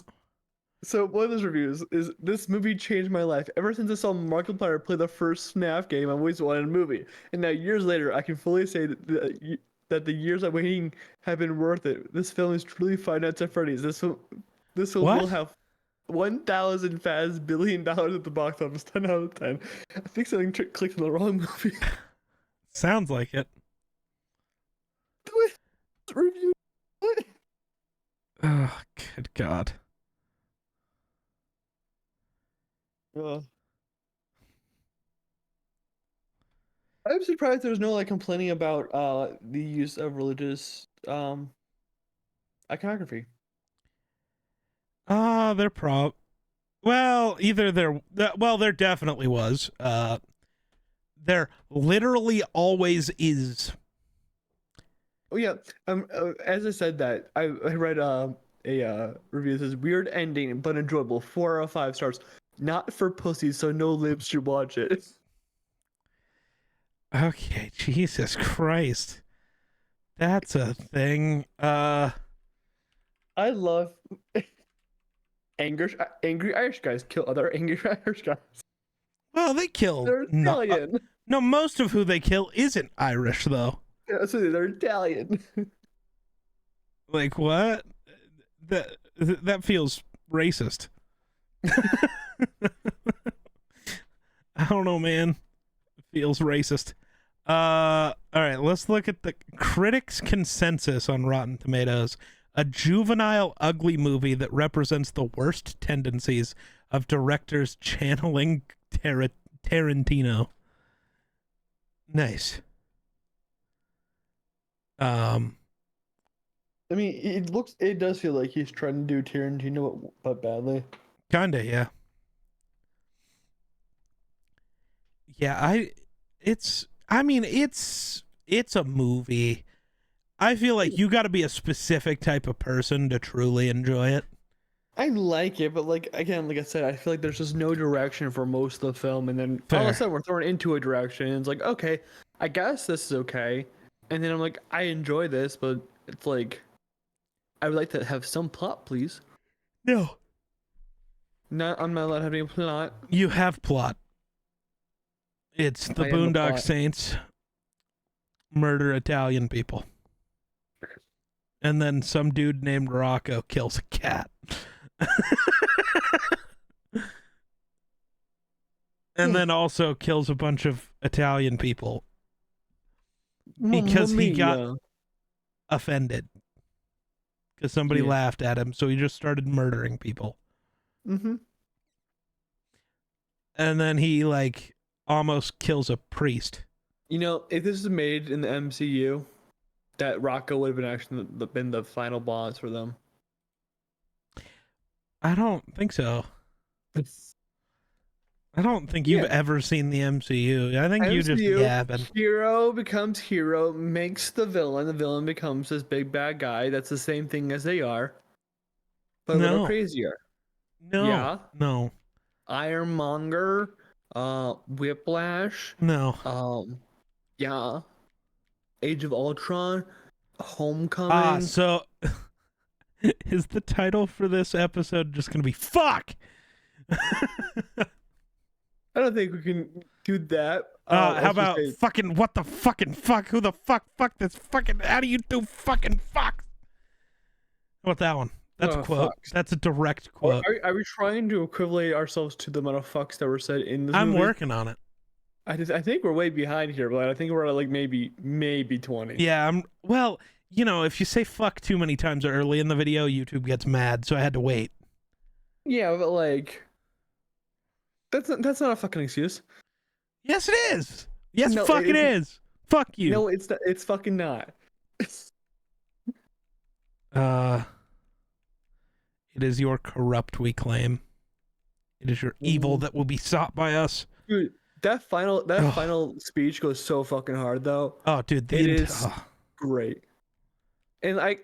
So one of those reviews is this movie changed my life. Ever since I saw Markiplier play the first FNAF game, I always wanted a movie. And now years later, I can fully say that the years I'm waiting have been worth it. This film is truly Five Nights at Freddy's. This film will have $1,000 billion at the box office. 10 out of 10. I think something clicked on the wrong movie. Sounds like it. Review. What? Oh, good God. I'm surprised there's no like complaining about the use of religious iconography. Well, there definitely was. There literally always is. Oh yeah. As I said that, I read a review that says weird ending but enjoyable. 4 out of 5 stars. Not for pussies, so no libs should watch it. Okay, Jesus Christ. That's a thing. I love angry Irish guys kill other angry Irish guys. Well, they kill. They're Italian. No, most of who they kill isn't Irish, though. Yeah, so they're Italian. Like, what? That feels racist. I don't know, man. It feels racist. All right, let's look at the critics' consensus on Rotten Tomatoes. A juvenile, ugly movie that represents the worst tendencies of directors channeling Tarantino. Nice. I mean, it does feel like he's trying to do Tarantino, but badly. Kinda, yeah. Yeah, it's a movie. I feel like you got to be a specific type of person to truly enjoy it. I like it, but like again, like I said, I feel like there's just no direction for most of the film, and then all of a sudden we're thrown into a direction, and it's like, okay, I guess this is okay, and then I'm like, I enjoy this, but it's like, I would like to have some plot, please. No. I'm not allowed to have any plot. You have plot. It's the Boondock Saints murder Italian people. And then some dude named Rocco kills a cat. And then also kills a bunch of Italian people. Because he got offended. Because somebody laughed at him, so he just started murdering people. Mm-hmm. and then he like almost kills a priest. You know, if this is made in the MCU, that Rocco would have been actually been the final boss for them. I don't think so. I don't think Yeah. you've ever seen the MCU. I think you just MCU, yapping. hero becomes hero, makes the villain becomes this big bad guy that's the same thing as they are, but a little No, crazier. no, Yeah. no, Ironmonger, Whiplash, no. yeah, Age of Ultron, Homecoming. So is the title for this episode just gonna be "fuck"? I don't think we can do that. How Let's just about say- fucking what the fucking fuck? Who the fuck this fucking? How do you do fucking fuck? How about that one? That's a quote. Fucks. That's a direct quote. Are we trying to equivalent ourselves to the amount of fucks that were said in this I'm movie? working on it. I think we're way behind here, but I think we're at like maybe 20. Yeah, well, you know, if you say fuck too many times early in the video, YouTube gets mad, so I had to wait. Yeah, but like that's not a fucking excuse. Yes, it is. Yes, No, fuck it is. Fuck you. No, it's not, it's fucking not. It is your corrupt, we claim. It is your evil that will be sought by us. Dude, that final speech goes so fucking hard though. Oh, dude, It is great. And I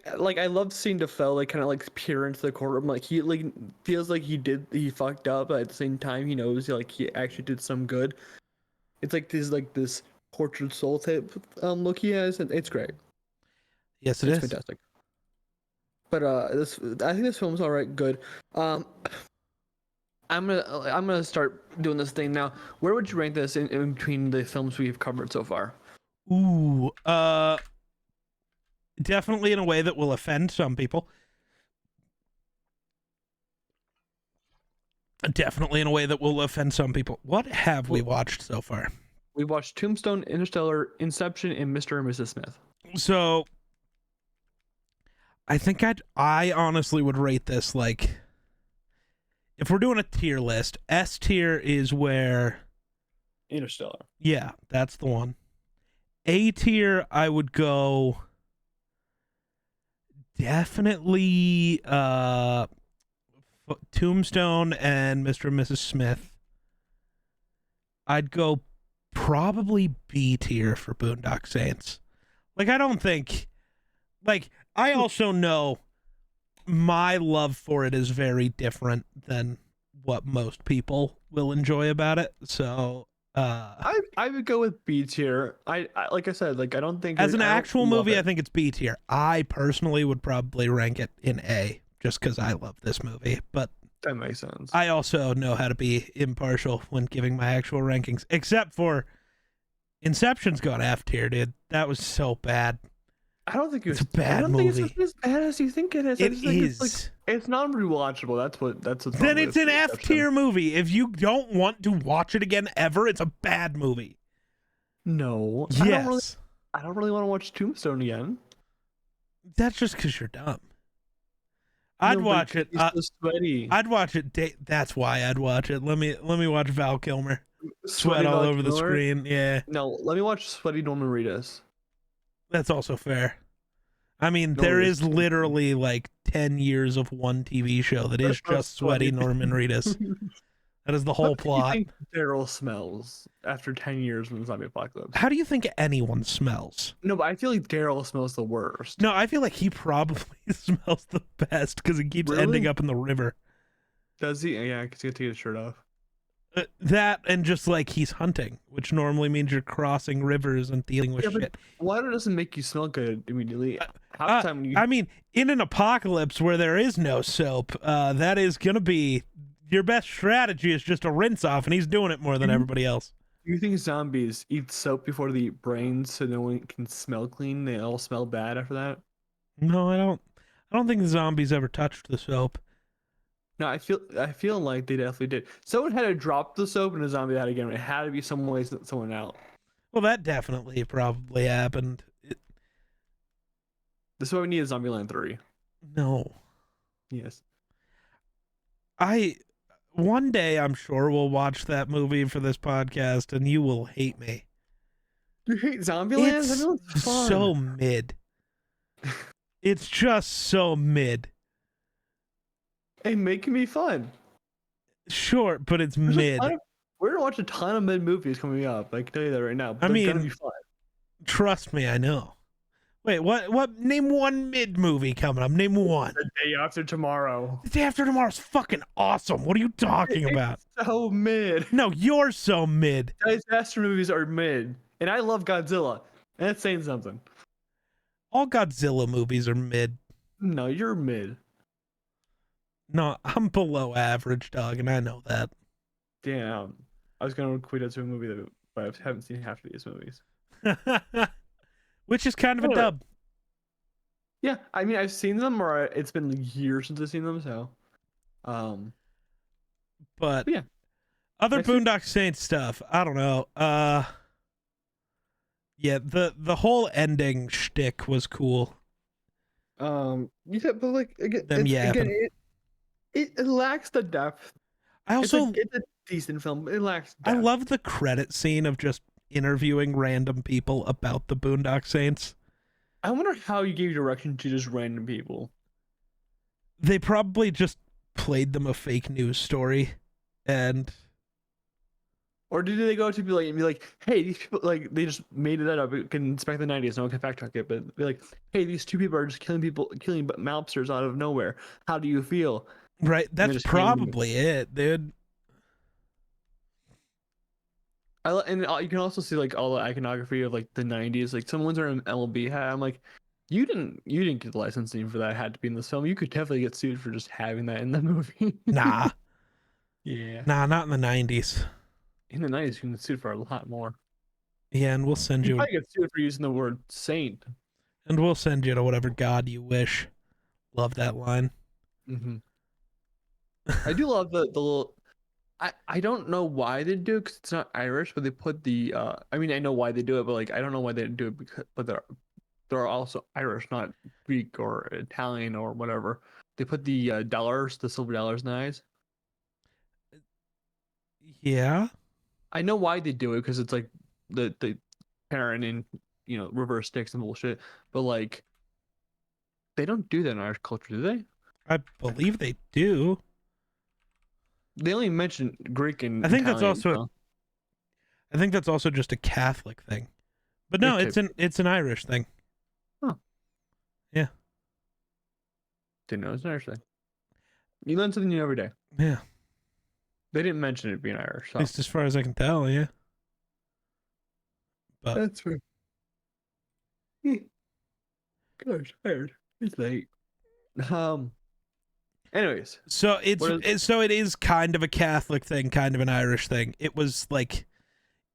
love seeing DeFeo like kind of like peer into the courtroom, like he like feels like he fucked up, but at the same time he knows like he actually did some good. It's like this tortured soul type look he has, and it's great. Yes, It's fantastic. But I think this film's all right, good. I'm gonna start doing this thing now. Where would you rank this in between the films we've covered so far? Ooh, definitely in a way that will offend some people. Definitely in a way that will offend some people. What have we watched so far? We watched Tombstone, Interstellar, Inception, and Mr. and Mrs. Smith. So I think I honestly would rate this like, if we're doing a tier list, S tier is where Interstellar. Yeah, that's the one. A tier, I would go definitely Tombstone and Mr. and Mrs. Smith. I'd go probably B tier for Boondock Saints. Like, I don't think, like, I also know my love for it is very different than what most people will enjoy about it. So I would go with B tier. I like I said, like I don't think as an actual movie, it. I think it's B tier. I personally would probably rank it in A just because I love this movie. But That makes sense. I also know how to be impartial when giving my actual rankings, except for Inception's got F tier, dude. That was so bad. I don't think It's a bad I don't movie. think it's as bad as you think it is. I It just think is. it's not rewatchable. That's what's wrong Then with it's an F Inception. tier movie. If you don't want to watch it again ever, it's a bad movie. No. Yes. I don't really want to watch Tombstone again. That's just because you're dumb. I'd No, but watch it. He's so sweaty. I'd watch it. That's why I'd watch it. Let me watch Val Kilmer sweat all Val over the Kilmer? screen. Yeah, No, let me watch sweaty Norman Reedus. that's also fair. I mean, No, there it's- is literally like 10 years of one TV show that is That's not just sweaty sweaty. Norman Reedus. That is the whole How do you plot. think Daryl smells after 10 years from the zombie apocalypse? How do you think anyone smells? No, but I feel like Daryl smells the worst. No, I feel like he probably smells the best because he keeps Really? ending up in the river. Does he? Yeah, because he got to take his shirt off. That and just like he's hunting, which normally means you're crossing rivers and dealing with Yeah, but shit. water doesn't make you smell good immediately. Half the time when you I mean, in an apocalypse where there is no soap, that is gonna be your best strategy is just a rinse off, and he's doing it more than everybody else. do you think zombies eat soap before they eat brains so no one can smell clean? They all smell bad after that? No, I don't. I don't think the zombies ever touched the soap. No, I feel like they definitely did. Someone had to drop the soap and a zombie had to get it. It had to be some way someone out. Well, that definitely probably happened. This is why we need a Zombieland 3. No, Yes. one day I'm sure we'll watch that movie for this podcast, and you will hate me. You hate Zombieland? It's Zombieland's fun. so mid. It's just so mid. Hey, making me fun. Sure, but it's There's mid. We're gonna watch a ton of mid movies coming up. I can tell you that right now. But I they're gonna mean, be fun. trust me, I know. Wait, what? Name one mid movie coming up. Name one. The Day After Tomorrow. The Day After Tomorrow's fucking awesome. What are you talking about? It's so mid. No, you're so mid. Disaster movies are mid, and I love Godzilla. And that's saying something. All Godzilla movies are mid. No, you're mid. No, I'm below average, dog, and I know that. Damn. I was gonna equate it to a movie that, but I haven't seen half of these movies. Which is kind of a dub. Yeah, I mean I've seen them, or it's been years since I've seen them, so. But yeah. other Next week? Boondock Saints stuff, I don't know. Yeah, the whole ending shtick was cool. Yeah, but like again, Them yapping. it lacks the depth. I also It's a decent film, but it lacks I depth. love the credit scene of just interviewing random people about the Boondock Saints. I wonder how you gave direction to just random people. They probably just played them a fake news story, and Or did they go to be like, hey, these people, like, they just made it up. It can inspect the 90s, no one can fact check it, but be like, hey, these two people are just killing mobsters out of nowhere. How do you feel? right, they that's just probably it, dude. You can also see like all the iconography of like the 90s. Like someone's wearing an MLB hat. I'm like, you didn't get the licensing for that hat to be in this film. You could definitely get sued for just having that in the movie. Nah, Yeah. nah, not in the 90s. In the 90s, you can get sued for a lot more. Yeah, and we'll send You you, might get sued for using the word saint. to whatever god you wish. Love that line. Mm-hmm. I do love the little. I don't know why they do it because it's not Irish, but they put the. I mean, I know why they do it, but like I don't know why they do it because. But they're also Irish, not Greek or Italian or whatever. They put the dollars, the silver dollars in the eyes. Yeah, I know why they do it because it's like the parent and reverse sticks and bullshit. But like, they don't do that in Irish culture, do they? I believe they do. They only mention Greek and I think Italian, that's also so. I think that's also just a Catholic thing. But no, It it's an Irish thing. Huh. Yeah. Didn't know it was an Irish thing. You learn something new every day. Yeah. They didn't mention it being Irish. So. At least as far as I can tell, yeah. But That's true. Gosh, tired. It's late. Anyways, so it is kind of a Catholic thing, kind of an Irish thing. It was like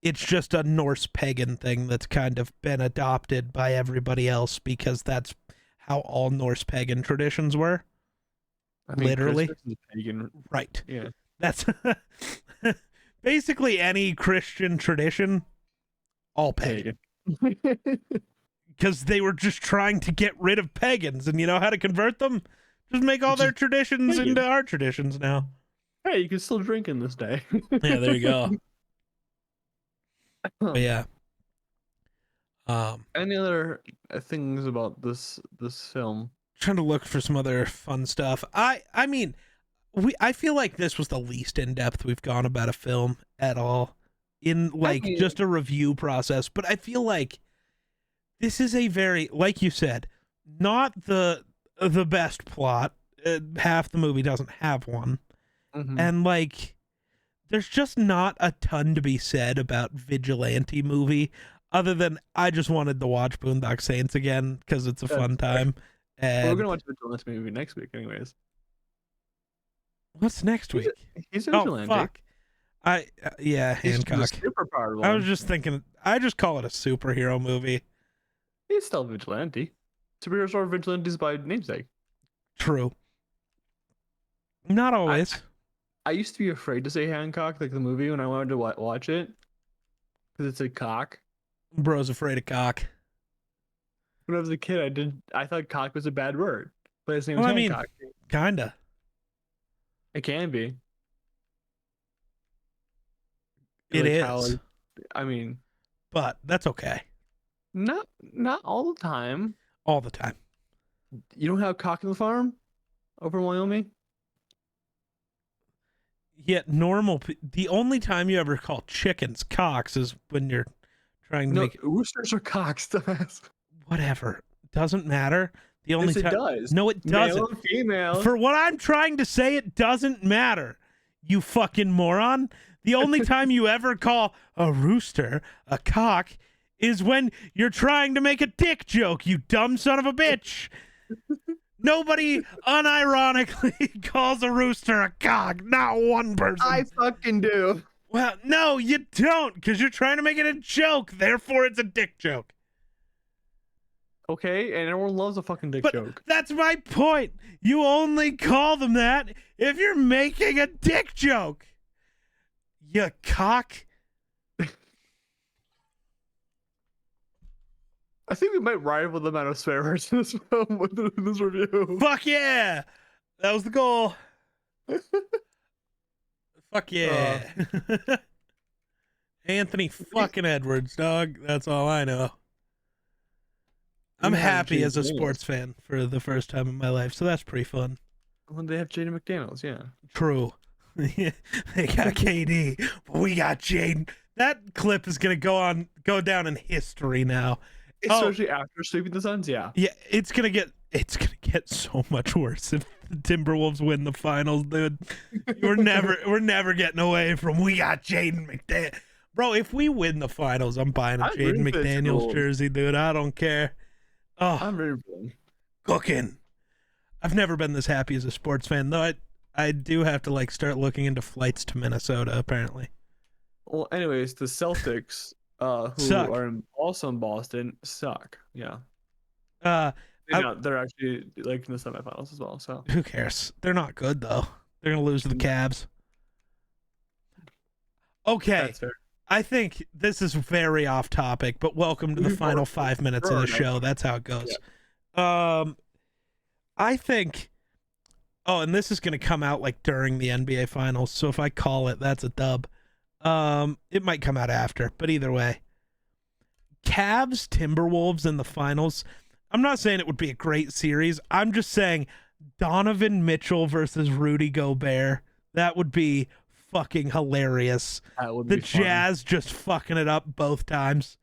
it's just a Norse pagan thing that's kind of been adopted by everybody else because that's how all Norse pagan traditions were. I mean, Literally. Christmas is pagan. Right. Yeah. That's basically any Christian tradition, all pagan. Because they were just trying to get rid of pagans, and you know how to convert them? Just make all their traditions pagan. into our traditions now. Hey, you can still drink in this day. Yeah, there you go. But yeah. Any other things about this film? Trying to look for some other fun stuff. I mean, I feel like this was the least in depth we've gone about a film at all in like just a review process. But I feel like this is a very, like you said, not the best plot. Half the movie doesn't have one, and like, there's just not a ton to be said about vigilante movie, other than I just wanted to watch Boondock Saints again because it's a fun time. And we're gonna watch the vigilante movie next week, anyways. What's next week? He's a vigilante. Oh fuck! Yeah, Hancock. Superpowered one. I was just thinking. I just call it a superhero movie. He's still a vigilante. Superheroes are vigilantes by namesake. True. Not always. I used to be afraid to say Hancock, like the movie, when I wanted to watch it, because it's a cock. Bro's afraid of cock. When I was a kid, I thought cock was a bad word, but his name was Well, I mean, Hancock. kinda. It can be. It like is, how, I mean, but that's okay. not all the time. All the time. You don't have cock in the farm over in Wyoming? Yet the only time you ever call chickens cocks is when you're trying to No, make roosters are cocks, dumbass. whatever. Doesn't matter. The only Yes, it time. does. No, it Male doesn't. and female. For what I'm trying to say, it doesn't matter. You fucking moron. The only time you ever call a rooster a cock is when you're trying to make a dick joke, you dumb son of a bitch. Nobody unironically calls a rooster a cock. Not one person. I fucking do. Well, no, you don't, because you're trying to make it a joke. Therefore, it's a dick joke. Okay, and everyone loves a fucking dick But joke. that's my point. You only call them that if you're making a dick joke. You cock. I think we might rival the amount of swear words in this film with this review. Fuck yeah. That was the goal. Fuck yeah. Anthony fucking Edwards, dog. That's all I know. I'm happy as a sports fan for the first time in my life, so that's pretty fun. When they have Jaden McDaniels, yeah. True. They got KD, but we got Jaden. That clip is gonna go down in history now. Especially after sweeping the Suns, yeah. Yeah, it's gonna get so much worse if the Timberwolves win the finals, dude. we're never getting away from we got Jaden McDaniels. Bro, if we win the finals, I'm buying a Jaden McDaniels jersey, dude. I don't care. Oh, I'm ready for them. Cooking. I've never been this happy as a sports fan, though. I do have to start looking into flights to Minnesota, apparently. Well, anyways, the Celtics, who Suck. are also in Boston, suck. Yeah. They're actually in the semifinals as well. So who cares? They're not good though. They're gonna lose to the Cavs. Okay. That's fair. I think this is very off topic, but welcome to the final 5 minutes of the show. That's how it goes. Yeah. I think. Oh, and this is going to come out during the NBA finals. So if I call it, that's a dub. It might come out after, but either way. Cavs, Timberwolves in the finals. I'm not saying it would be a great series. I'm just saying Donovan Mitchell versus Rudy Gobert. That would be fucking hilarious. The Jazz just fucking it up both times.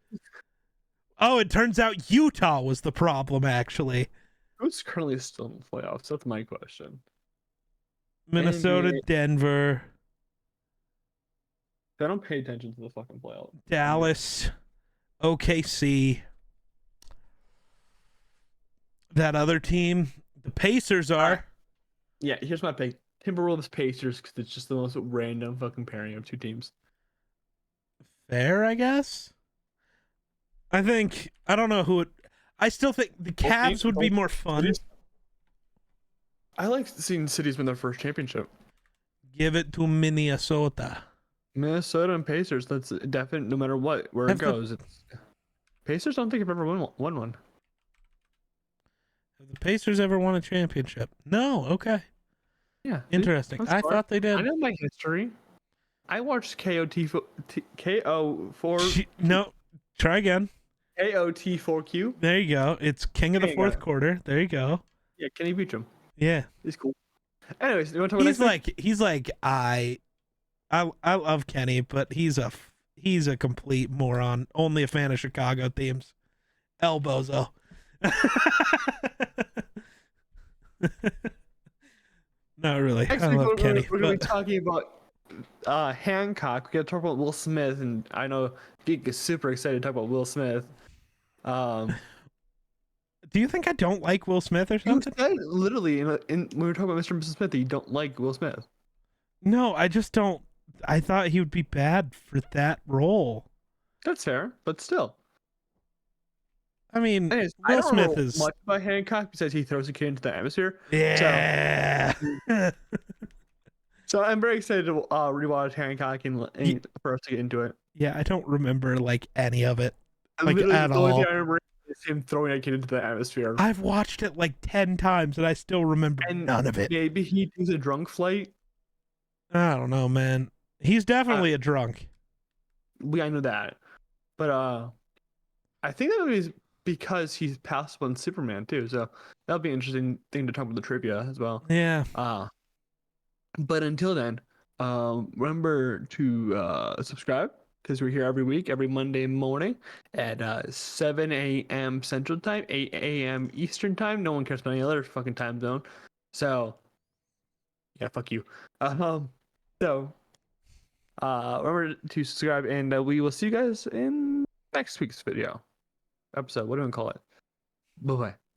Oh, it turns out Utah was the problem, actually. Who's currently still in the playoffs? That's my question. Minnesota, NBA. Denver. I don't pay attention to the fucking playoffs. Dallas, OKC. That other team, the Pacers are. Yeah, here's my pick. Timberwolves Pacers, because it's just the most random fucking pairing of two teams. Fair, I guess. I don't know who it. I still think the Cavs would be more fun. I like seeing cities win their first championship. Give it to Minnesota. Minnesota and Pacers, that's definite no matter where it goes. Pacers, I don't think I've ever won one. Have the Pacers ever won a championship? No, okay. Yeah. Interesting. I thought they did. I know my history. I watched KO4. No, try again. KOT4Q. There you go. It's King of the Fourth Quarter. There you go. Yeah, Kenny Beecham. Yeah. He's cool. Anyways, you want to talk about he's like I love Kenny, but he's a complete moron. Only a fan of Chicago themes. Elbozo. Not really. Actually, I love Kenny. We're going to be talking about Hancock. We got to talk about Will Smith, and I know Geek is super excited to talk about Will Smith. Do you think I don't like Will Smith or something? You said literally when we were talking about Mr. and Mrs. Smith that you don't like Will Smith. No, I just don't. I thought he would be bad for that role. That's fair, but still. I mean, Anyways, Will Smith is much about Hancock besides he throws a kid into the atmosphere. Yeah. So I'm very excited to rewatch Hancock and for us to get into it. Yeah, I don't remember any of it, Literally, at all. The only thing I remember is him throwing a kid into the atmosphere. I've watched it 10 times and I still remember none of it. Maybe he does a drunk flight. I don't know, man. He's definitely a drunk. I know that. But I think that movie is because he's passed on Superman too. So that'll be an interesting thing to talk about the trivia as well. Yeah. But until then, remember to subscribe because we're here every week, every Monday morning at 7 a.m. Central Time, 8 a.m. Eastern Time. No one cares about any other fucking time zone. So, yeah, fuck you. So, remember to subscribe, and we will see you guys in next week's video episode. What do we call it? Bye bye.